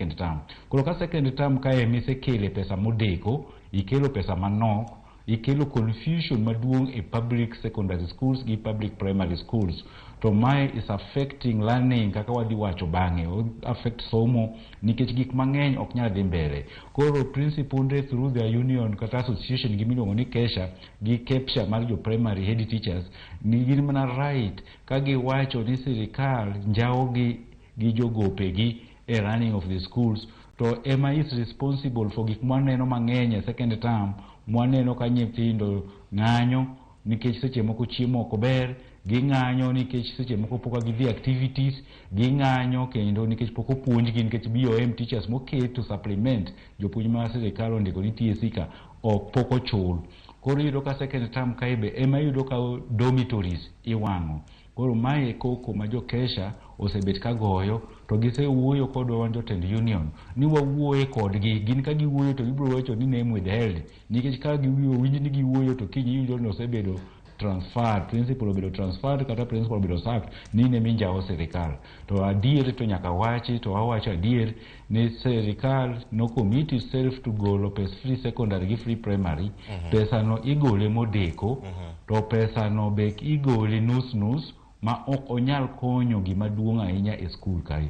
second term. Koro ka second term kae misekele pesa modeko, ikelo pesa manok, ikelo confusion maduong e public secondary schools gi public primary schools. To mae is affecting learning kaka wadhi wacho bang'e, affect somo nikech gik mang'eny ok nyal dhi mbele. Koro principal through their union kata association gimiluongo ni Kesha gi Kepsha mar jo primary head teachers ni gin mana right ka giwacho ni sirikal njaogi gi jogopegi e running of the schools, to ema is responsible for gik mwaneno mang'eny e second term. Mwaneno ka nyithindo ng'anyo nikech seche moko chiemo ok ber, ging'anyo nikech seche moko pok gidhi activities, ging'anyo kendo nikech pok opuonjgi nikech BOM teachers moket to supplement jopuonj ma sirikal ondiko ni TSC ka ok pok ochul. Koro iyudo ka second term kae be ema iyudo ka dormitories iwang'o. Koro mae koko ma jo Kesha osebet ka goyo, to gisewuoyo kodwa wan jotend union ni wawuoye kodgi, gin ka giwuoyo to gibiro wacho ni name withheld nikech ka winj ni giwuoyo to kiny iyudo ni osebedo transfer, principal obedo transfer kata principal obedo sacked ni ne minjao sirikal. To adier to nyaka wachi, to awacho adier ni sirikal no commit itself to golo pes free secondary gi free primary. Pesa no igole modeko, to pesa no be igole nus ma ok onyal konyo gima duong' ahinya e skul kae.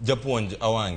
Japuonj Awange.